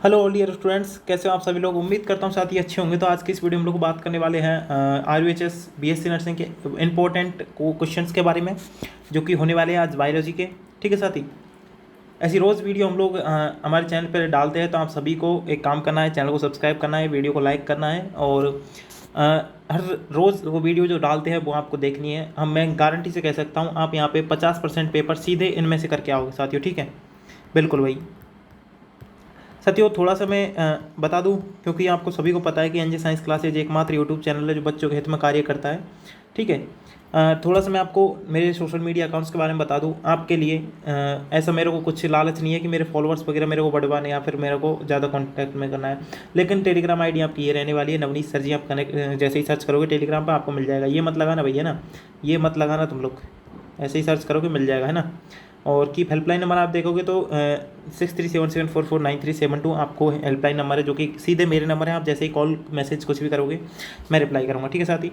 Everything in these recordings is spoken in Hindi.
हेलो ऑल डियर स्टूडेंट्स, कैसे हो आप सभी लोग। उम्मीद करता हूँ साथी अच्छे होंगे। तो आज की इस वीडियो में हम लोग बात करने वाले हैं RUHS BSc नर्सिंग के इंपॉर्टेंट क्वेश्चंस के बारे में, जो कि होने वाले हैं आज बायोलॉजी के। ठीक है साथी, ऐसी रोज़ वीडियो हम लोग हमारे चैनल पर डालते हैं, तो आप सभी को एक काम करना है, चैनल को सब्सक्राइब करना है, वीडियो को लाइक करना है और अ, हर रोज़ वो वीडियो जो डालते हैं वो आपको देखनी है। मैं गारंटी से कह सकता हूँ आप यहाँ पे 50% पेपर सीधे इनमें से करके आओगे साथियों। ठीक है, बिल्कुल भाई साथियों। थोड़ा सा मैं बता दूं, क्योंकि आपको सभी को पता है कि एनजे साइंस क्लासेज एकमात्र यूट्यूब चैनल है जो बच्चों के हित में कार्य करता है। ठीक है, थोड़ा सा मैं आपको मेरे सोशल मीडिया अकाउंट्स के बारे में बता दूं आपके लिए। ऐसा मेरे को कुछ लालच नहीं है कि मेरे फॉलोअर्स वगैरह मेरे को बढ़वाने या फिर मेरे को ज़्यादा कॉन्टैक्ट में करना है। लेकिन टेलीग्राम आईडी आपकी ये रहने वाली है, नवनीत सर जी। आप कनेक्ट जैसे ही सर्च करोगे टेलीग्राम पर आपको मिल जाएगा। ये मत लगाना भैया ना, ये मत लगाना तुम लोग, ऐसे ही सर्च करोगे मिल जाएगा, है ना। और कीप हेल्पलाइन नंबर आप देखोगे तो 6377449372 आपको हेल्पलाइन नंबर है, जो कि सीधे मेरे नंबर है। आप जैसे ही कॉल मैसेज कुछ भी करोगे मैं रिप्लाई करूँगा। ठीक है साथी,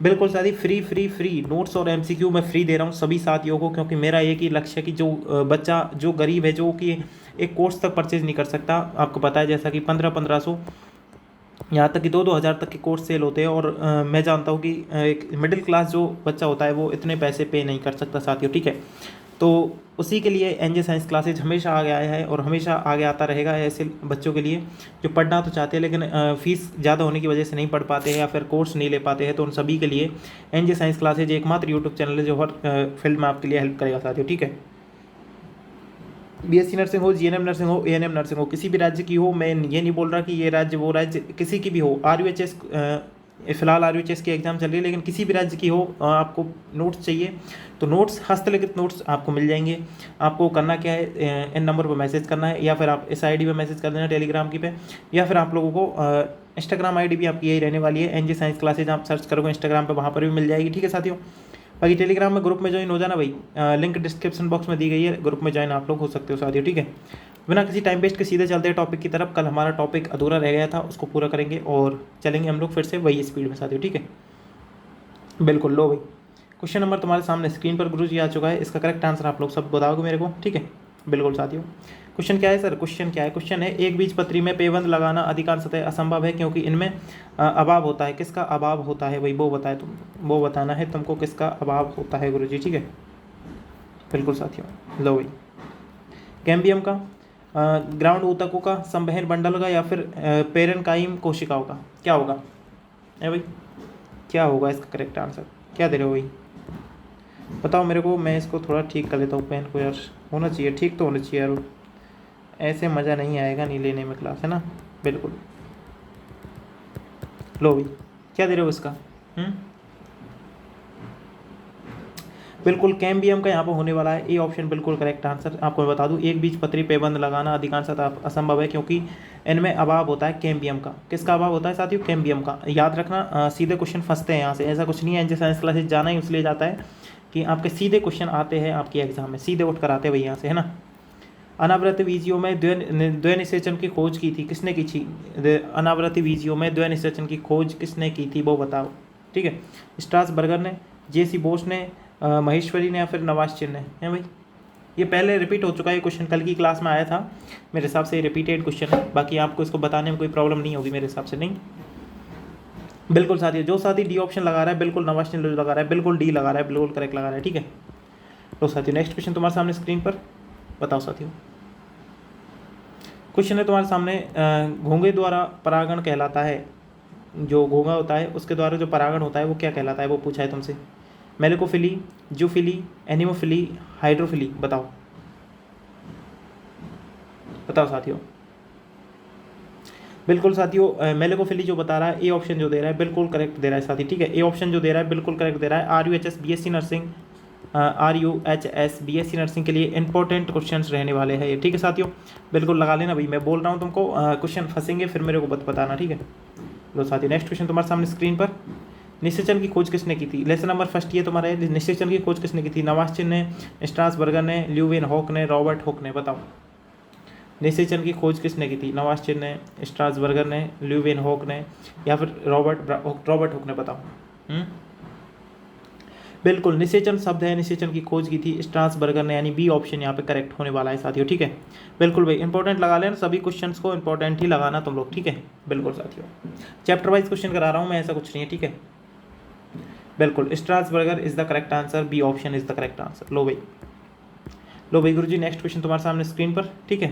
बिल्कुल साथी। फ्री नोट्स और MCQ मैं फ्री दे रहा हूँ सभी साथियों को, क्योंकि मेरा एक ही लक्ष्य है कि जो बच्चा जो गरीब है, जो कि एक कोर्स तक परचेज नहीं कर सकता, आपको पता है जैसा कि 1500 यहाँ तक कि 2-2 हज़ार तक के कोर्स सेल होते हैं। और मैं जानता हूँ कि एक मिडिल क्लास जो बच्चा होता है वो इतने पैसे पे नहीं कर सकता साथियों। ठीक है, तो उसी के लिए एनजे साइंस क्लासेज हमेशा आगे आया है और हमेशा आगे आता रहेगा ऐसे बच्चों के लिए जो पढ़ना तो चाहते हैं लेकिन फीस ज़्यादा होने की वजह से नहीं पढ़ पाते हैं या फिर कोर्स नहीं ले पाते हैं। तो उन सभी के लिए एनजे साइंस क्लासेज एकमात्र यूट्यूब चैनल है जो हर फील्ड में आपके लिए हेल्प करेगा साथियों। ठीक है, BSc नर्सिंग हो, GNM नर्सिंग हो, ANM नर्सिंग हो, किसी भी राज्य की हो, मैं ये नहीं बोल रहा कि ये राज्य वो राज्य, किसी की भी हो। RUHS फिलहाल RUHS की एग्ज़ाम चल रही है, लेकिन किसी भी राज्य की हो, आपको नोट्स चाहिए तो नोट्स, हस्तलिखित नोट्स आपको मिल जाएंगे। आपको करना क्या है, इन नंबर पर मैसेज करना है, या फिर आप इस ID पे मैसेज कर देना टेलीग्राम की पे, या फिर आप लोगों को इंस्टाग्राम ID भी आपकी यही रहने वाली है, एनजे साइंस क्लासेज आप सर्च करोगे इंस्टाग्राम पर, वहाँ पर भी मिल जाएगी। ठीक है साथियों, बाकी टेलीग्राम में ग्रुप में ज्वाइन हो जाना भाई, लिंक डिस्क्रिप्शन बॉक्स में दी गई है, ग्रुप में ज्वाइन आप लोग हो सकते हो साथियों। ठीक है, बिना किसी टाइम वेस्ट के सीधे चलते हैं टॉपिक की तरफ। कल हमारा टॉपिक अधूरा रह गया था, उसको पूरा करेंगे और चलेंगे हम लोग फिर से वही स्पीड में साथियों। ठीक है, बिल्कुल। लो भाई, क्वेश्चन नंबर तुम्हारे सामने स्क्रीन पर गुरुजी आ चुका है, इसका करेक्ट आंसर आप लोग सब बताओगे मेरे को। ठीक है, बिल्कुल साथियों। क्वेश्चन क्या है सर, क्वेश्चन क्या है, क्वेश्चन है एक बीजपत्री में पेबंद लगाना अधिकांशतः असंभव है क्योंकि इनमें अभाव होता है। किसका अभाव होता है भाई, वो बताए तुम, वो बताना है तुमको किसका अभाव होता है गुरुजी। ठीक है, बिल्कुल साथियों। लो भाई, कैम्बियम का, ग्राउंड ऊतकों का, संवहन बंडल का, या फिर पेरेनकाइम कोशिकाओं का, क्या होगा है भाई, क्या होगा इसका करेक्ट आंसर। क्या दे रहे हो भाई, बताओ मेरे को, मैं इसको थोड़ा ठीक कर लेता हूँ पेन को यार। होना चाहिए, ठीक तो होना चाहिए यार, ऐसे मज़ा नहीं आएगा नहीं लेने में क्लास, है ना। बिल्कुल, लो भाई, क्या दे रहे हो इसका। बिल्कुल कैम्बियम का यहाँ पर होने वाला है ए ऑप्शन, बिल्कुल करेक्ट आंसर। आपको मैं बता दूँ, एक बीजपत्री पेबंद लगाना अधिकांशतः असंभव है क्योंकि इनमें अभाव होता है कैम्बियम का। किसका अभाव होता है साथियों, कैम्बियम का। याद रखना, सीधे क्वेश्चन फंसते हैं यहाँ से, ऐसा कुछ नहीं है। एनजे साइंस क्लासेज जाना ही इसलिए जाता है कि आपके सीधे क्वेश्चन आते हैं आपकी एग्जाम में, सीधे उठ कर आते हैं वही यहाँ से, है ना। अनावृत बीजियों में द्वनिषेचन की खोज की थी, किसने की थी। अनावृत बीजियों में द्वनिषेचन की खोज किसने की थी वो बताओ। ठीक है, स्ट्रासबर्गर ने, JC बोस ने, महेश्वरी ने, या फिर नवाज़ ने, है भाई। ये पहले रिपीट हो चुका है, क्वेश्चन कल की क्लास में आया था, मेरे हिसाब से रिपीटेड क्वेश्चन है। बाकी आपको इसको बताने में कोई प्रॉब्लम नहीं होगी मेरे हिसाब से, नहीं। बिल्कुल साथी, जो साथी D ऑप्शन लगा रहा है, बिल्कुल नवाज़ ने लगा रहा है, बिल्कुल D लगा रहा है, बिल्कुल करेक्ट लगा रहा है। ठीक है, तो साथियों नेक्स्ट क्वेश्चन तुम्हारे सामने स्क्रीन पर, बताओ साथियों। क्वेश्चन है तुम्हारे सामने, घोंगे द्वारा परागण कहलाता है, जो घोंगा होता है उसके द्वारा जो परागण होता है वो क्या कहलाता है, वो पूछा है तुमसे। मेलिकोफिली, जूफिली, एनिमोफिली, हाइड्रोफिली, बताओ बताओ साथियों। बिल्कुल साथियों, मेलिकोफिली जो बता रहा है, ए ऑप्शन जो दे रहा है बिल्कुल करेक्ट दे रहा है साथी। ठीक है, ए ऑप्शन जो दे रहा है बिल्कुल करेक्ट दे रहा है। RUHS BSc nursing, RUHS BSc nursing के लिए इंपॉर्टेंट क्वेश्चंस रहने वाले हैं ये। ठीक है साथियों, बिल्कुल लगा लेना भाई, मैं बोल रहा हूँ तुमको, क्वेश्चन फंसेंगे फिर मेरे को बताना। ठीक है, लो साथियों नेक्स्ट क्वेश्चन तुम्हारे सामने स्क्रीन पर। निषेचन की खोज किसने की थी, लेसन नंबर फर्स्ट ये तुम्हारा है। निषेचन की खोज किसने की थी, नवाज़ ने, स्ट्रासबर्गर ने, ल्यूवेनहॉक ने, रॉबर्ट हुक ने, बताओ। निषेचन की खोज किसने की थी, नवाज़ ने, स्ट्रासबर्गर ने, ल्यूवेनहॉक ने, या फिर रॉबर्ट हुक ने, बताओ। बिल्कुल, निषेचन शब्द है, निषेचन की खोज की थी स्ट्रासबर्गर ने, यानी बी ऑप्शन यहाँ पे करेक्ट होने वाला है साथियों, ठीक है। बिल्कुल भाई, इंपॉर्टेंट लगा लेना, सभी क्वेश्चंस को इंपॉर्टेंट ही लगाना तुम लोग, ठीक है। बिल्कुल साथियों, चैप्टर वाइज क्वेश्चन करा रहा हूँ मैं, ऐसा कुछ नहीं है, ठीक है। बिल्कुल, Strasburger is the correct answer, B option is the correct answer. लो भाई, लो भाई गुरुजी, नेक्स्ट क्वेश्चन तुम्हारे सामने स्क्रीन पर, ठीक है।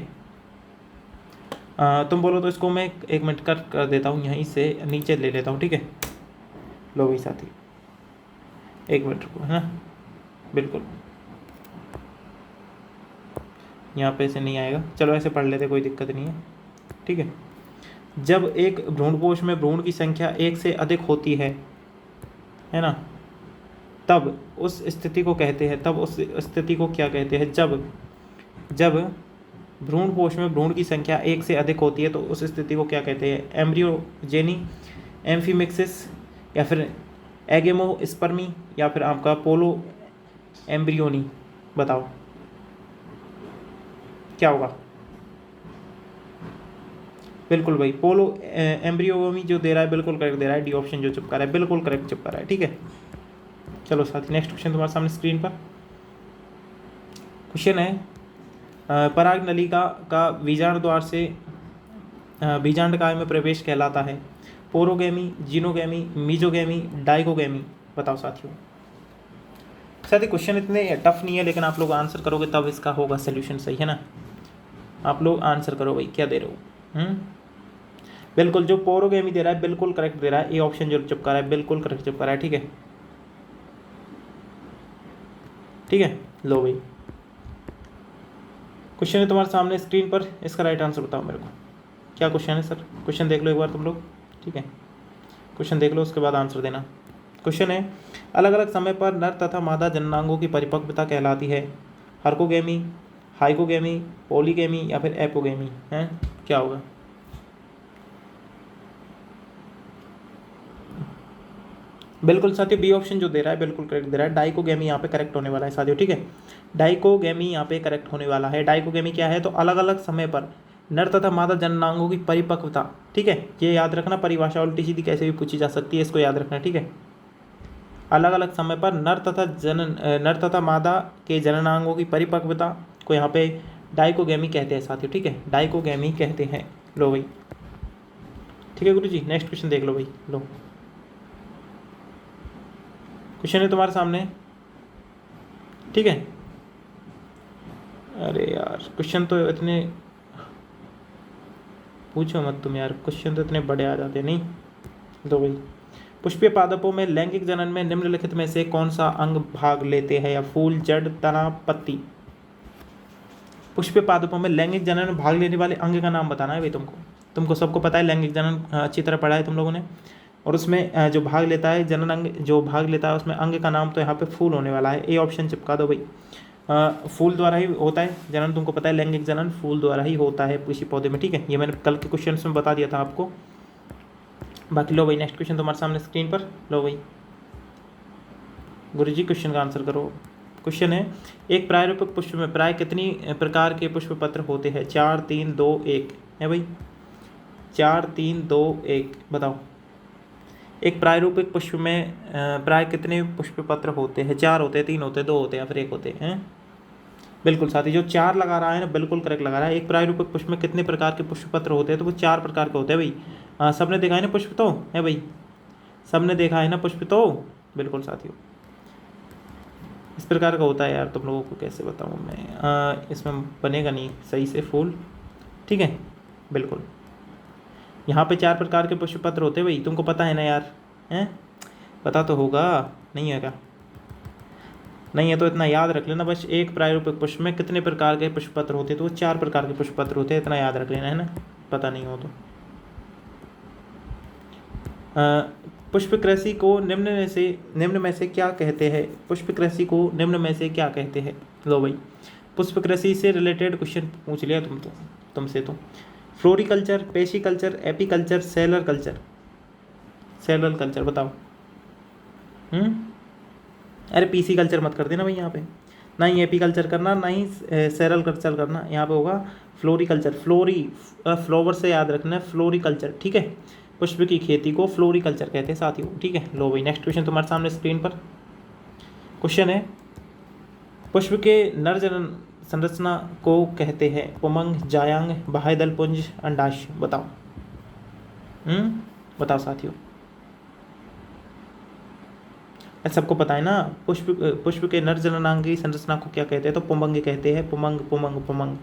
तुम बोलो तो इसको मैं 1 मिनट कर देता हूँ, यहीं से नीचे ले लेता हूँ, ठीक है। लो भाई साथी, 1 मिनट रुको, है ना। बिल्कुल, यहाँ पे से नहीं आएगा, चलो ऐसे पढ़ लेते, कोई दिक्कत नहीं है, ठीक है। जब एक भ्रूणपोष में भ्रूण की संख्या 1 से अधिक होती है ना, तब उस स्थिति को कहते हैं, तब उस स्थिति को क्या कहते हैं? जब भ्रूणपोष में भ्रूण की संख्या 1 से अधिक होती है तो उस स्थिति को क्या कहते हैं? एम्ब्रियोजेनी, एम्फीमिक्सिस, या फिर एगेमोस्पर्मी, या फिर आपका पोलो एम्ब्रियोनी। बताओ क्या होगा? बिल्कुल भाई, पोलो एम्ब्रियोमी जो दे रहा है बिल्कुल करेक्ट दे रहा है, डी ऑप्शन जो चिपका रहा है बिल्कुल करेक्ट चिपका रहा है, ठीक है। चलो साथी, नेक्स्ट क्वेश्चन तुम्हारे सामने स्क्रीन पर। क्वेश्चन है, पराग नलिका का बीजांड द्वार से बीजांडकाय में प्रवेश कहलाता है पोरोगेमी, जीनोगेमी, मीजोगेमी, डाइकोगेमी। बताओ साथियों। साथी क्वेश्चन इतने टफ नहीं है, लेकिन आप लोग आंसर करोगे तब इसका होगा सोल्यूशन, सही है ना। आप लोग आंसर करो भाई, क्या दे रहे हो? बिल्कुल, जो पोरोगेमी दे रहा है बिल्कुल करेक्ट दे रहा है, ए ऑप्शन जो चिपका रहा है बिल्कुल करेक्ट चिपका रहा है, ठीक है। ठीक है, लो भाई, क्वेश्चन है तुम्हारे सामने स्क्रीन पर, इसका राइट आंसर बताओ मेरे को। क्या क्वेश्चन है सर? क्वेश्चन देख लो एक बार तुम लोग, ठीक है। क्वेश्चन देख लो, उसके बाद आंसर देना। क्वेश्चन है, अलग अलग समय पर नर तथा मादा जननांगों की परिपक्वता कहलाती है हर्कोगेमी, हाइकोगेमी, पॉलीगेमी, या फिर एपोगेमी। है क्या होगा? बिल्कुल साथियों, बी ऑप्शन जो दे रहा है बिल्कुल करेक्ट दे रहा है, डाइकोगेमी यहाँ पे करेक्ट होने वाला है साथियों, ठीक है। डाइकोगेमी यहाँ पे करेक्ट होने वाला है। डाइकोगेमी क्या है? तो अलग अलग समय पर नर तथा मादा जननांगों की परिपक्वता, ठीक है। ये याद रखना, परिभाषा उल्टी सीधी कैसे भी पूछी जा सकती है, इसको याद रखना, ठीक है। अलग अलग समय पर नर तथा मादा के जननांगों की परिपक्वता को यहाँ पे डाइकोगेमी कहते हैं साथियों, ठीक है। डाइकोगेमी कहते हैं। लो भाई, ठीक है गुरु जी, नेक्स्ट क्वेश्चन देख लो भाई। लो, क्वेश्चन है तुम्हारे सामने, ठीक है। अरे यार, क्वेश्चन तो इतने पूछो मत तुम यार, क्वेश्चन तो इतने बड़े आ जाते नहीं। दो भाई, पुष्पीय पादपों में लैंगिक जनन में निम्नलिखित में से कौन सा अंग भाग लेते हैं? या फूल, जड़, तना, पत्ती। पुष्पीय पादपों में लैंगिक जनन में भाग लेने वाले अंग का नाम बताना है भाई तुमको। तुमको सबको पता है लैंगिक जनन अच्छी तरह पढ़ा है तुम लोगों ने, और उसमें जो भाग लेता है जनन अंग जो भाग लेता है उसमें अंग का नाम तो यहाँ पे फूल होने वाला है। ए ऑप्शन चिपका दो भाई। फूल द्वारा ही होता है जनन, तुमको पता है लैंगिक जनन फूल द्वारा ही होता है किसी पौधे में, ठीक है। ये मैंने कल के क्वेश्चन में बता दिया था आपको। बाकी लो भाई, नेक्स्ट क्वेश्चन तुम्हारे सामने स्क्रीन पर। लो भाई गुरुजी, क्वेश्चन का आंसर करो। क्वेश्चन है, एक प्रायरूपिक पुष्प में प्राय कितनी प्रकार के पुष्प पत्र होते हैं? 4, 3, 2, 1 है भाई। 4, 3, 2, 1 बताओ। एक प्रायरूपिक पुष्प में प्राय कितने पुष्प पत्र होते हैं? 4 होते हैं, 3 होते हैं, 2 होते हैं, या फिर 1 होते हैं? बिल्कुल साथी, जो 4 लगा रहा है ना बिल्कुल करेक्ट लगा रहा है। एक प्रायरूपिक पुष्प में कितने प्रकार के पुष्प पत्र होते हैं? तो वो 4 प्रकार के होते हैं भाई। सबने देखा है ना पुष्प तो है भाई, सबने देखा है ना पुष्प तो। बिल्कुल साथियों, इस प्रकार का होता है यार, तुम लोगों को कैसे बताऊँ मैं, इसमें बनेगा नहीं सही से फूल, ठीक है। बिल्कुल, यहाँ पे 4 प्रकार के पुष्प पत्र होते हैं भाई, तुमको पता है ना यार, हैं? पता तो होगा, नहीं है क्या? नहीं है तो इतना याद रख लेना बस, एक प्रायरूपिक पुष्प में कितने प्रकार के पुष्प पत्र होते हैं? तो वो 4 प्रकार के पुष्प पत्र होते हैं, इतना याद रख लेना, है ना, पता नहीं हो तो। पुष्प कृषि को निम्न में से क्या कहते हैं? पुष्प कृषि को निम्न में से क्या कहते हैं? लो भाई, पुष्प कृषि से रिलेटेड क्वेश्चन पूछ लिया तुमसे तो। Floriculture, pisciculture, apiculture, sericulture. Sericulture बताओ। अरे पीसी कल्चर मत कर देना भाई यहाँ पे, ना ही एपीकल्चर करना, ना ही सेलर कल्चर करना, यहाँ पे होगा फ्लोरिकल्चर। फ्लोवर से याद रखना है, फ्लोरिकल्चर, ठीक है। पुष्प की खेती को फ्लोरिकल्चर कहते हैं साथियों, ठीक है। लो भाई, नेक्स्ट क्वेश्चन तुम्हारे सामने स्क्रीन पर। क्वेश्चन है, पुष्प के नर जनन संरचना को कहते हैं पुमंग, जायांग, बाह्यदल पुंज, अंडाशय। बताओ। बताओ साथियों, सबको पता है ना। पुष्प के नर जननांगी संरचना को क्या कहते हैं? तो पुमंग कहते हैं। पुमंग पुमंग पुमंग,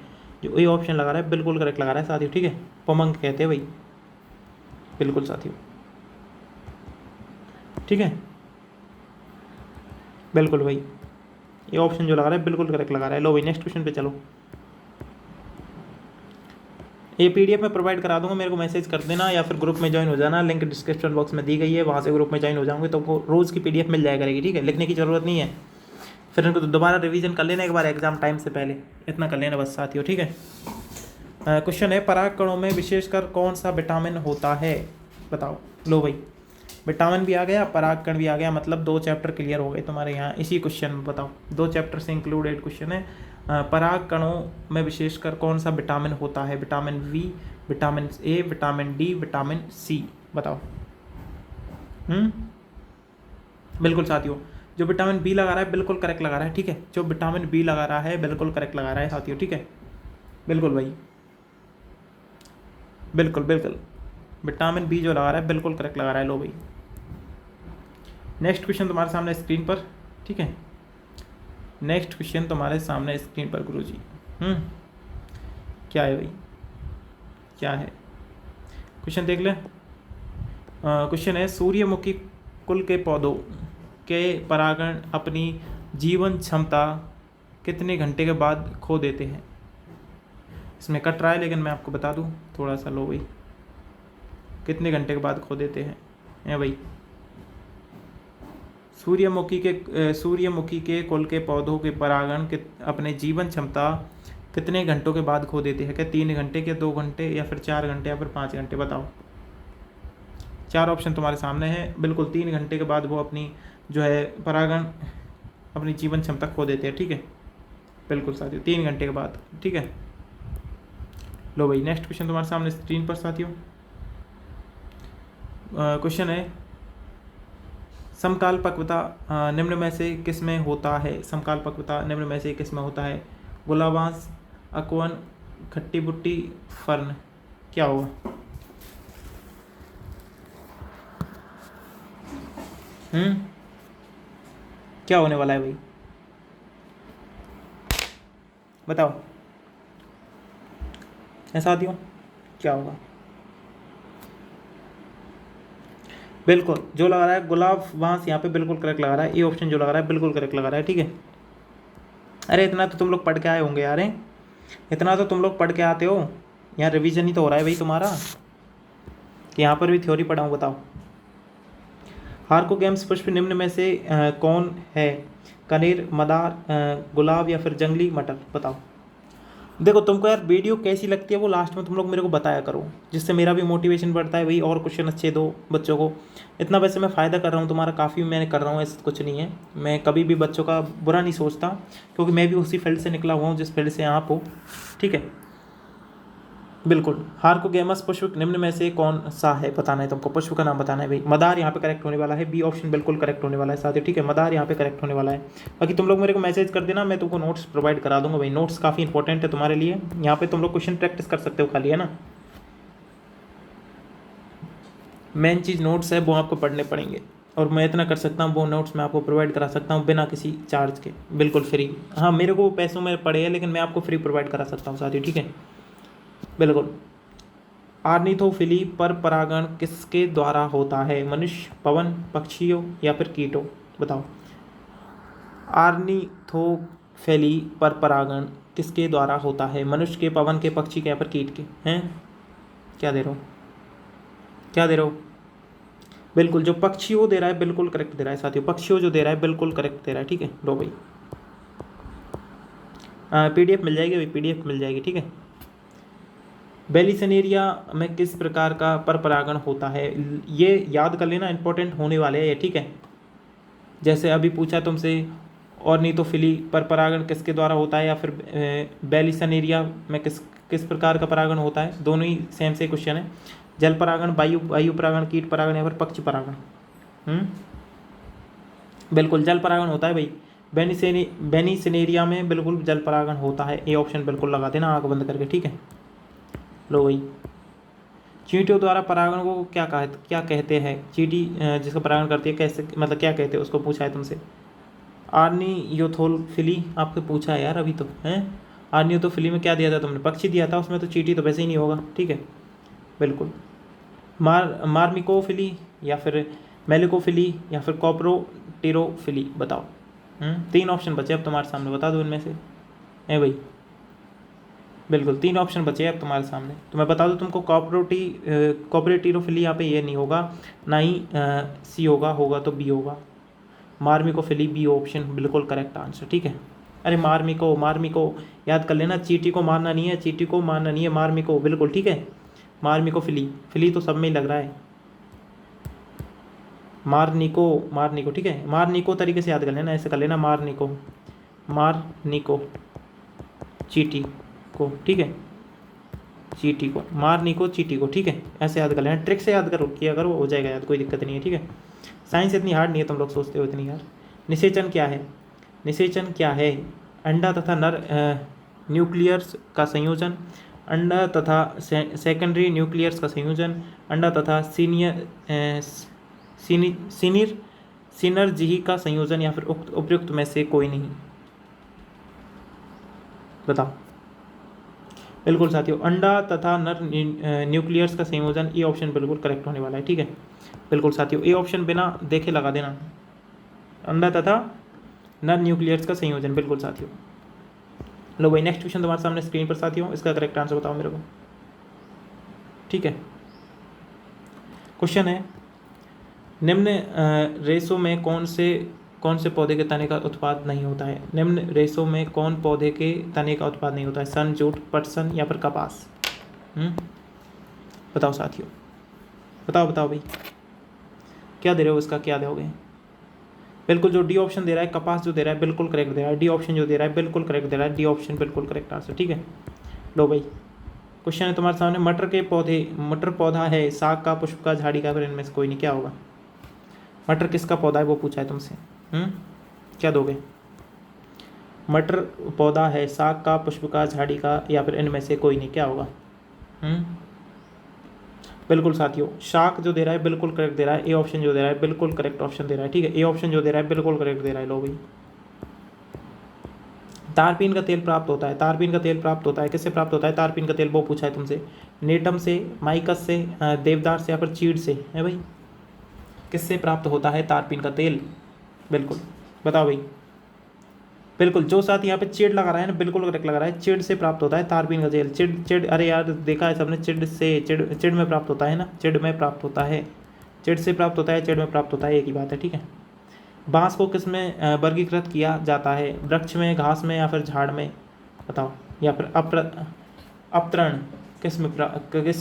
जो ये ऑप्शन लगा रहा है बिल्कुल करेक्ट लगा रहा है साथियों, ठीक है। पुमंग कहते हैं भाई, बिल्कुल साथियों, ठीक है, बिल्कुल भाई, ये ऑप्शन जो लगा रहा है बिल्कुल करेक्ट लगा रहा है। लो भाई नेक्स्ट क्वेश्चन पे चलो। ये पीडीएफ में प्रोवाइड करा दूंगा, मेरे को मैसेज कर देना या फिर ग्रुप में ज्वाइन हो जाना, लिंक डिस्क्रिप्शन बॉक्स में दी गई है, वहाँ से ग्रुप में ज्वाइन हो जाओगे तो वो रोज़ की पीडीएफ मिल जाया करेगी, ठीक है। लिखने की ज़रूरत नहीं है, फिर इनको दोबारा रिवीजन कर लेना एक बार एग्जाम टाइम से पहले, इतना कर लेना बस साथियों, ठीक है। क्वेश्चन है, पराग कणों में विशेषकर कौन सा विटामिन होता है? बताओ। लो भाई, विटामिन भी आ गया, पराग कण भी आ गया, मतलब 2 चैप्टर क्लियर हो गए तुम्हारे यहाँ इसी क्वेश्चन में। बताओ, 2 चैप्टर से इंक्लूडेड क्वेश्चन है। पराग कणों में विशेषकर कौन सा विटामिन होता है? Vitamin V, vitamin A, vitamin D, vitamin C. बताओ। बिल्कुल साथियों, जो विटामिन बी लगा रहा है बिल्कुल करेक्ट लगा रहा है, ठीक है। जो विटामिन बी लगा रहा है बिल्कुल करेक्ट लगा रहा है साथियों, ठीक है, बिल्कुल भाई, बिल्कुल बिल्कुल, विटामिन बी जो लगा रहा है बिल्कुल करेक्ट लगा रहा है। लो भाई नेक्स्ट क्वेश्चन तुम्हारे सामने स्क्रीन पर, ठीक है। नेक्स्ट क्वेश्चन तुम्हारे सामने स्क्रीन पर गुरुजी। क्या है भाई, क्या है क्वेश्चन देख ले। क्वेश्चन है, सूर्यमुखी कुल के पौधों के परागण अपनी जीवन क्षमता कितने घंटे के बाद खो देते हैं? इसमें कट रहा है लेकिन मैं आपको बता दूं थोड़ा सा। लो भाई, कितने घंटे के बाद खो देते हैं भाई? सूर्यमुखी के कुल के पौधों के परागण अपने जीवन क्षमता कितने घंटों के बाद खो देते हैं? क्या 3 घंटे, क्या 2 घंटे, या फिर 4 घंटे, या फिर 5 घंटे? बताओ। 4 ऑप्शन तुम्हारे सामने हैं। बिल्कुल 3 घंटे के बाद वो अपनी जो है परागण अपनी जीवन क्षमता खो देते हैं, ठीक है, बिल्कुल साथियों, 3 घंटे के बाद, ठीक है। लो भाई नेक्स्ट क्वेश्चन तुम्हारे सामने स्क्रीन पर साथियों। क्वेश्चन है, समकालपक्वता निम्न में से किस में होता है? समकालपक्वता निम्न में से किस में होता है? गुलाबांस, अकवन, खट्टी बुट्टी, फर्न। क्या होगा? क्या होने वाला है भाई? बताओ साथियों, क्या होगा? बिल्कुल जो लगा रहा है गुलाब बांस यहाँ पे बिल्कुल करेक्ट लगा रहा है। ये ऑप्शन जो लगा रहा है बिल्कुल करेक्ट लगा रहा है, ठीक है। अरे इतना तो तुम लोग पढ़ के आए होंगे यार, इतना तो तुम लोग पढ़ के आते हो, यहाँ रिवीजन ही तो हो रहा है भाई तुम्हारा, कि यहाँ पर भी थ्योरी पढ़ाऊँ? बताओ। हार्कोगैम्स पुष्प निम्न में से कौन है? कनेर, मदार, गुलाब, या फिर जंगली मटर? बताओ। देखो तुमको यार वीडियो कैसी लगती है वो लास्ट में तुम लोग मेरे को बताया करो, जिससे मेरा भी मोटिवेशन बढ़ता है भाई, और क्वेश्चन अच्छे दो बच्चों को। इतना वैसे मैं फ़ायदा कर रहा हूँ तुम्हारा, काफ़ी मैंने कर रहा हूँ, ऐसा कुछ नहीं है। मैं कभी भी बच्चों का बुरा नहीं सोचता, क्योंकि मैं भी उसी फील्ड से निकला हुआ हूँ जिस फील्ड से आप हो, ठीक है। बिल्कुल, हार्कोगैमस पुष्प निम्न में से कौन सा है बताना है तुमको, पुष्प का नाम बताना है भाई। मदार यहाँ पे करेक्ट होने वाला है, बी ऑप्शन बिल्कुल करेक्ट होने वाला है साथियों, ठीक है। मदार यहाँ पे करेक्ट होने वाला है। बाकी तुम लोग मेरे को मैसेज कर देना, मैं तुमको नोट्स प्रोवाइड करा दूंगा भाई। नोट्स काफ़ी इंपॉर्टेंट है तुम्हारे लिए, यहाँ पे तुम लोग क्वेश्चन प्रैक्टिस कर सकते हो खाली, है ना। मेन चीज़ नोट्स है वो आपको पढ़ने पड़ेंगे, और मैं इतना कर सकता हूँ वो नोट्स मैं आपको प्रोवाइड करा सकता हूँ बिना किसी चार्ज के, बिल्कुल फ्री। हाँ मेरे को पैसों में पड़े हैं, लेकिन मैं आपको फ्री प्रोवाइड करा सकता हूँ साथियों, ठीक है, बिल्कुल। आर्निथोफिली पर परागण किसके द्वारा होता है? मनुष्य, पवन, पक्षियों, या फिर कीटों? बताओ। आर्निथोफिली पर परागण किसके द्वारा होता है? मनुष्य के, पवन के, पक्षी के, या फिर कीट के? हैं क्या दे रहे हो, क्या दे रहे हो? बिल्कुल जो पक्षियों दे रहा है बिल्कुल करेक्ट दे रहा है साथियों, पक्षियों जो दे रहा है बिल्कुल करेक्ट दे रहा है, ठीक है। लो भाई पीडीएफ मिल जाएगी भाई, पीडीएफ मिल जाएगी, ठीक है। बेलिसनेरिया में किस प्रकार का पर परागण होता है? ये याद कर लेना, इंपॉर्टेंट होने वाले हैं ये, ठीक है। जैसे अभी पूछा तुमसे, ऑर्निथोफिली पर परागण किसके द्वारा होता है, या फिर बेलिसनेरिया में किस प्रकार का परागण होता है, दोनों ही सेम से क्वेश्चन है। जल परागण, वायु परागण, कीट परागण, या फिर पक्षी परागण? बिल्कुल जल परागण होता है भाई। बेनिसिनेरिया में बिल्कुल जल परागण होता है, ये ऑप्शन बिल्कुल लगा देना आंख बंद करके, ठीक है। लो भाई, चींटियों द्वारा परागण को क्या कहते हैं? चींटी जिसका परागण करती है कैसे, मतलब क्या कहते हैं उसको, पूछा है तुमसे। आर्नियोथोफिली आपको पूछा है यार अभी तो, हैं। आर्नियोथोफिली में क्या दिया था तुमने? पक्षी दिया था, उसमें तो चींटी तो वैसे ही नहीं होगा, ठीक है, बिल्कुल। मार्मिकोफिली या फिर मेलिकोफिली या फिर कॉप्रोटिरोफिली, बताओ। 3 ऑप्शन बचे अब तुम्हारे सामने, बता दो इनमें से। है भाई, बिल्कुल 3 ऑप्शन बचे अब तुम्हारे सामने, तो मैं बता दूं तुमको, कॉपरेटिरोफिली यहाँ पे ये नहीं होगा, ना ही सी होगा तो बी होगा। मार्मिकोफिली बी ऑप्शन बिल्कुल करेक्ट आंसर, ठीक है। अरे मार्मिको याद कर लेना, चींटी को मारना नहीं है, मार्मिको, बिल्कुल ठीक है। मार्मिकोफिली, फिली तो सब में ही लग रहा है। मारनिको, ठीक है, मारनिको तरीके से याद कर लेना, ऐसे कर लेना, मारनिको चींटी को, ठीक है, चींटी को, मारनिको चींटी को, ठीक है, ऐसे याद कर लेना, ट्रिक से याद करो, किया करो, हो जाएगा याद, कोई दिक्कत नहीं है, ठीक है। साइंस इतनी हार्ड नहीं है, तुम लोग सोचते हो इतनी यार। निषेचन क्या है? अंडा तथा नर न्यूक्लियर्स का संयोजन, अंडा तथा सेकेंडरी न्यूक्लियर्स का संयोजन, अंडा तथा सिनर्जी का संयोजन, या फिर उपयुक्त में से कोई नहीं, बताओ। बिल्कुल साथियों, अंडा तथा नर न्यूक्लियर्स का संयोजन, ये ऑप्शन बिल्कुल करेक्ट होने वाला है, ठीक है। बिल्कुल साथियों, ये ऑप्शन बिना देखे लगा देना, अंडा तथा नर न्यूक्लियर्स का संयोजन, बिल्कुल साथियों। लो भाई, नेक्स्ट क्वेश्चन तुम्हारे सामने स्क्रीन पर साथियों, इसका करेक्ट आंसर बताओ मेरे को, ठीक है। क्वेश्चन है, निम्न रेशों में कौन से पौधे के तने का उत्पाद नहीं होता है? निम्न रेशों में कौन पौधे के तने का उत्पाद नहीं होता है? सन, जूट, पटसन या फिर कपास? बताओ साथियों, बताओ भाई, क्या दे रहे हो, इसका क्या दोगे? बिल्कुल, जो डी ऑप्शन दे रहा है, कपास जो दे रहा है बिल्कुल करेक्ट दे रहा है, डी ऑप्शन जो दे रहा है बिल्कुल करेक्ट दे रहा है, डी ऑप्शन बिल्कुल करेक्ट आंसर, ठीक है। लो भाई, क्वेश्चन है तुम्हारे सामने, मटर पौधा है, साग का, पुष्प का, झाड़ी का, फिर इनमें से कोई नहीं, क्या होगा? मटर किसका पौधा है वो पूछा है तुमसे, क्या दोगे? मटर पौधा है, साग का, पुष्प का, झाड़ी का, या फिर इनमें से कोई नहीं, क्या होगा? बिल्कुल साथियों, शाक जो दे रहा है बिल्कुल करेक्ट दे रहा है, ए ऑप्शन जो दे रहा है बिल्कुल करेक्ट ऑप्शन दे रहा है, ठीक है, ए ऑप्शन जो दे रहा है बिल्कुल करेक्ट दे रहा है। लो भाई, तारपीन का तेल प्राप्त होता है, किससे प्राप्त होता है तारपीन का तेल, वो पूछा है तुमसे। नेटम से, माइकस से, देवदार से, या फिर चीड़ से, है भाई, किससे प्राप्त होता है तारपीन का तेल? बिल्कुल बताओ भाई, बिल्कुल जो साथ यहाँ पे चिड़ लगा रहा है ना, बिल्कुल करेक्ट लगा रहा है, चिड़ से प्राप्त होता है तारपीन का तेल। चिड़, अरे यार देखा है सबने, चिड़ में प्राप्त होता है ना, चिड़ में प्राप्त होता है, चिड़ से प्राप्त होता है, चिड़ में प्राप्त होता है, एक ही बात है, ठीक है। बांस को किस में वर्गीकृत किया जाता है? वृक्ष में, घास में, या फिर झाड़ में, बताओ, या फिर अपतरण किस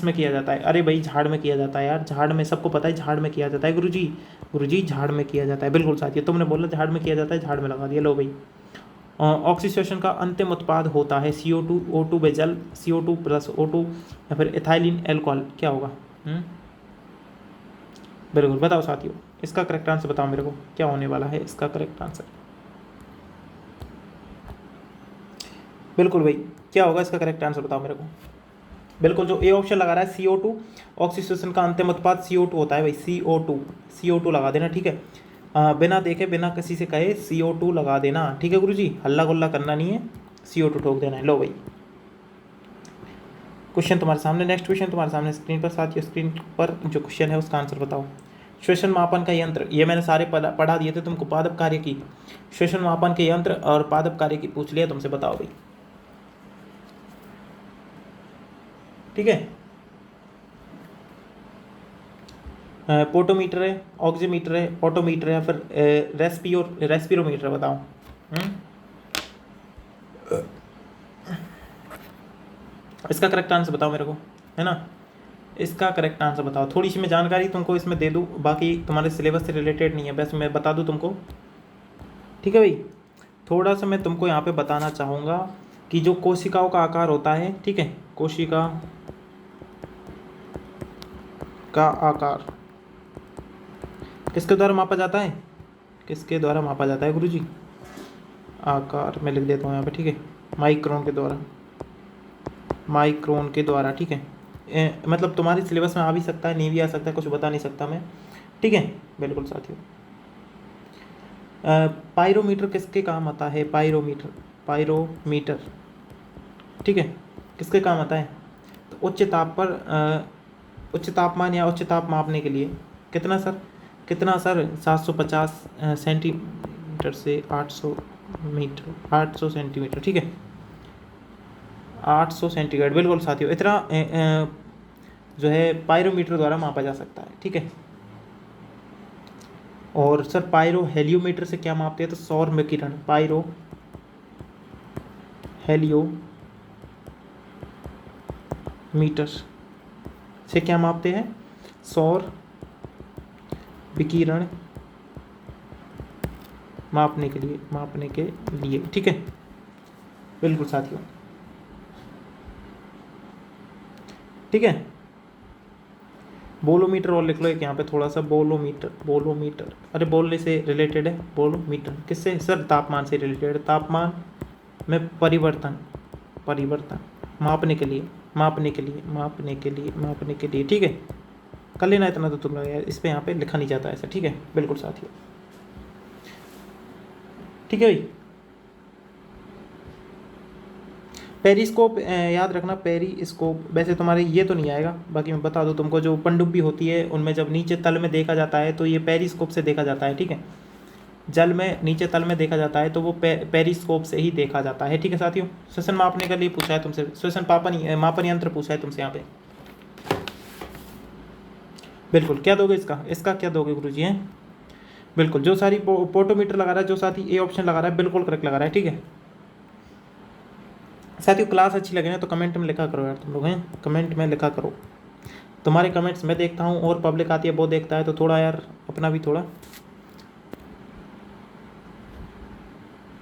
में किया जाता है? अरे भाई झाड़ में किया जाता है यार, झाड़ में, सबको पता है झाड़ में किया जाता है गुरुजी झाड़ में किया जाता है, बिल्कुल साथियों, तुमने बोला झाड़ में किया जाता है, झाड़ में लगा दिया। लो भाई, ऑक्सीडेशन का अंतिम उत्पाद होता है CO2, O2 में जल, CO2 प्लस O2, या फिर एथाइलिन एल्कोहल, क्या होगा? बिल्कुल बताओ साथियों, इसका करेक्ट आंसर बताओ मेरे को, क्या होने वाला है इसका करेक्ट आंसर? बिल्कुल भाई, क्या होगा इसका करेक्ट आंसर बताओ मेरे को। बिल्कुल, जो ए ऑप्शन लगा रहा है CO2, ऑक्सीडेशन का अंतिम उत्पाद CO2 होता है भाई, CO2 लगा देना, ठीक है। बिना देखे, बिना किसी से कहे CO2 लगा देना, ठीक है गुरुजी, हल्ला गुल्ला करना नहीं है, CO2 ठोक देना है। लो भाई, क्वेश्चन तुम्हारे सामने, नेक्स्ट क्वेश्चन तुम्हारे सामने स्क्रीन पर साथियों, स्क्रीन पर जो क्वेश्चन है उसका आंसर बताओ। श्वसन मापन का यंत्र, ये मैंने सारे पढ़ा दिए थे तुमको, पादप कार्य की, श्वसन मापन के यंत्र और पादप कार्य की पूछ लिया तुमसे, बताओ भाई, ठीक है। पोटोमीटर है, ऑक्सीमीटर है, ऑटोमीटर है, या फिर रेस्पिरोमीटर, बताओ। इसका करेक्ट आंसर बताओ मेरे को, है ना, इसका करेक्ट आंसर बताओ। थोड़ी सी मैं जानकारी तुमको इसमें दे दूँ, बाकी तुम्हारे सिलेबस से रिलेटेड नहीं है, बस मैं बता दूँ तुमको, ठीक है भाई। थोड़ा सा मैं तुमको यहाँ पे बताना चाहूँगा कि जो कोशिकाओं का आकार होता है, ठीक है, कोशिका का आकार किसके द्वारा मापा जाता है? किसके द्वारा मापा जाता है गुरुजी? आकार मैं लिख देता हूँ यहाँ पे, ठीक है, माइक्रोन के द्वारा, माइक्रोन के द्वारा, ठीक है। मतलब तुम्हारे सिलेबस में आ भी सकता है, नहीं भी आ सकता है, कुछ बता नहीं सकता मैं, ठीक है। बिल्कुल साथियों, पायरोमीटर किसके काम आता है? पायरोमीटर, पायरोमीटर, ठीक है, किसके काम आता है? तो उच्च तापमान या उच्च ताप मापने के लिए। कितना सर? कितना सर? 750 सेंटीमीटर से 800 मीटर, 800 सेंटीमीटर, ठीक है, 800 सेंटीग्रेड। बिल्कुल साथियों, इतना जो है पायरोमीटर द्वारा मापा जा सकता है, ठीक है। और सर पायरो हेलियोमीटर से क्या मापते हैं? तो सौर विकिरण, पायरो हेलियोमीटर से क्या मापते हैं? सौर विकिरण मापने के लिए, ठीक है। बिल्कुल साथियों, ठीक है। बोलोमीटर और लिख लो एक यहाँ पे थोड़ा सा, बोलोमीटर, अरे बोलने से रिलेटेड है बोलोमीटर। किससे सर? तापमान से रिलेटेड, तापमान में परिवर्तन मापने के लिए, ठीक है। कर लेना इतना तो तुम लोग यार, इस पे यहाँ पे लिखा नहीं जाता ऐसा, ठीक है। बिल्कुल साथियों, ठीक है भाई। पेरिस्कोप याद रखना, पेरिस्कोप वैसे तुम्हारे ये तो नहीं आएगा, बाकी मैं बता दूं तुमको, जो पनडुब्बी होती है उनमें जब नीचे तल में देखा जाता है तो ये पेरिस्कोप से देखा जाता है, ठीक है। जल में नीचे तल में देखा जाता है तो वो पेरिस्कोप से ही देखा जाता है, ठीक है साथियों। श्वसन मापने के लिए पूछा है तुमसे, श्वसन मापन यंत्र पूछा है तुमसे यहाँ पे। बिल्कुल, क्या दोगे इसका क्या दोगे गुरुजी हैं? बिल्कुल, जो सारी पोटोमीटर लगा रहा है, जो साथी ए ऑप्शन लगा रहा है बिल्कुल करेक्ट लगा रहा है, ठीक है साथियों। क्लास अच्छी लगे ना तो कमेंट में लिखा करो यार, तुम लोग हैं, कमेंट में लिखा करो। तुम्हारे कमेंट्स मैं देखता हूँ और पब्लिक आती है वो देखता है, तो थोड़ा यार अपना भी थोड़ा,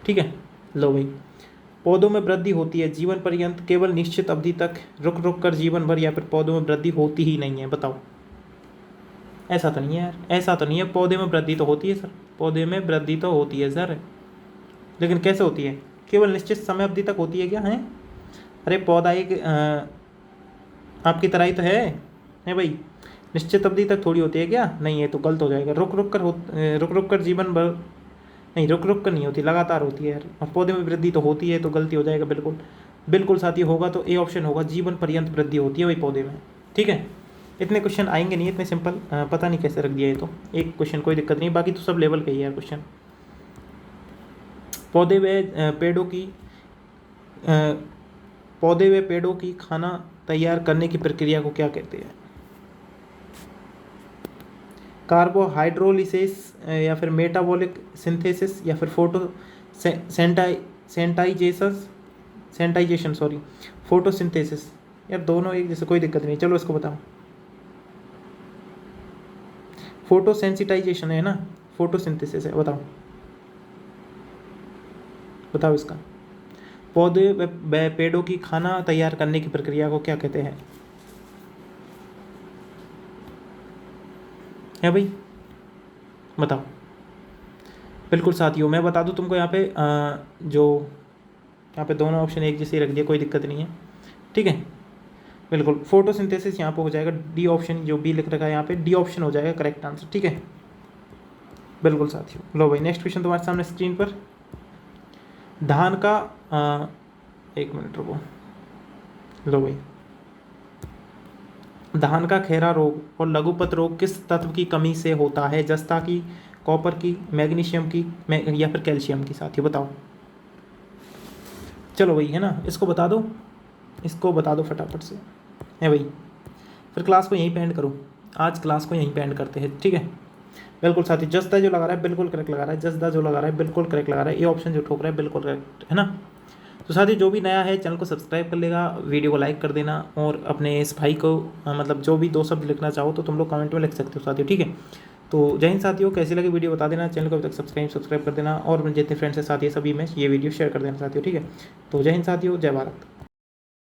ठीक है। लो भाई, पौधों में वृद्धि होती है जीवन पर्यंत, केवल निश्चित अवधि तक, रुक कर जीवन भर, या फिर पौधों में वृद्धि होती ही नहीं है? बताओ। ऐसा तो नहीं है यार, ऐसा तो नहीं है, पौधे में वृद्धि तो होती है सर, पौधे में वृद्धि तो होती है सर, लेकिन कैसे होती है? केवल निश्चित समय अवधि तक होती है क्या है? अरे पौधा एक आपकी तरह ही तो है भाई, निश्चित अवधि तक थोड़ी होती है क्या? नहीं, है तो गलत हो जाएगा। रुक कर जीवन भर नहीं, रुक कर नहीं होती, लगातार होती है यार। और पौधे में वृद्धि तो होती है, तो गलती हो जाएगा। बिल्कुल साथी होगा तो ए ऑप्शन होगा, जीवन पर्यंत वृद्धि होती है वही पौधे में, ठीक है। इतने क्वेश्चन आएंगे नहीं, इतने सिंपल, पता नहीं कैसे रख दिया है, तो एक क्वेश्चन कोई दिक्कत नहीं, बाकी तो सब लेवल का ही है क्वेश्चन। पौधे व पेड़ों की खाना तैयार करने की प्रक्रिया को क्या कहते हैं? कार्बोहाइड्रोलिसिस, या फिर मेटाबॉलिक सिंथेसिस, या फिर सेंटाइजेशन, फोटोसिंथेसिस। यार दोनों एक जैसे, कोई दिक्कत नहीं, चलो इसको बताओ। फोटोसेंसिटाइजेशन है ना, फोटोसिंथेसिस है, बताओ इसका। पौधे व पेड़ों की खाना तैयार करने की प्रक्रिया को क्या कहते हैं? है भाई, बताओ। बिल्कुल साथियों, मैं बता दूं तुमको यहाँ पे जो यहाँ पे दोनों ऑप्शन एक जैसे रख दिया, कोई दिक्कत नहीं है, ठीक है। बिल्कुल, फोटोसिंथेसिस यहाँ पे हो जाएगा, डी ऑप्शन जो बी लिख रखा है यहाँ पे, डी ऑप्शन हो जाएगा करेक्ट आंसर, ठीक है। बिल्कुल साथियों, लो भाई नेक्स्ट क्वेश्चन तुम्हारे सामने स्क्रीन पर। धान का एक मिनट रुको, लो भाई, धान का खैरा रोग और लघुपत रोग किस तत्व की कमी से होता है? जस्ता की, कॉपर की, मैग्नीशियम की, या फिर कैल्शियम की? साथियों बताओ। चलो भाई, है ना, इसको बता दो फटाफट से, है भाई। फिर क्लास को यहीं पे एंड करो, आज क्लास को यहीं पे एंड करते हैं, ठीक है। बिल्कुल साथी, जस्दा जो लगा रहा है बिल्कुल करेक्ट लगा रहा है, जस्दा जो लगा रहा है बिल्कुल करेक्ट लगा रहा है, ये ऑप्शन जो ठोक रहा है बिल्कुल करेक्ट है ना। तो साथी जो भी नया है चैनल को सब्सक्राइब कर लेगा, वीडियो को लाइक कर देना, और अपने इस भाई को मतलब जो भी दो शब्द लिखना चाहो तो तुम लोग कमेंट में लिख सकते हो साथियों, ठीक है। तो जय हिंद साथियों, कैसी लगी वीडियो बता देना, चैनल को अभी तक सब्सक्राइब कर देना, और जितने फ्रेंड्स हैं साथी सभी में ये वीडियो शेयर कर देना साथियों, ठीक है। तो जय हिंद साथियों, जय भारत।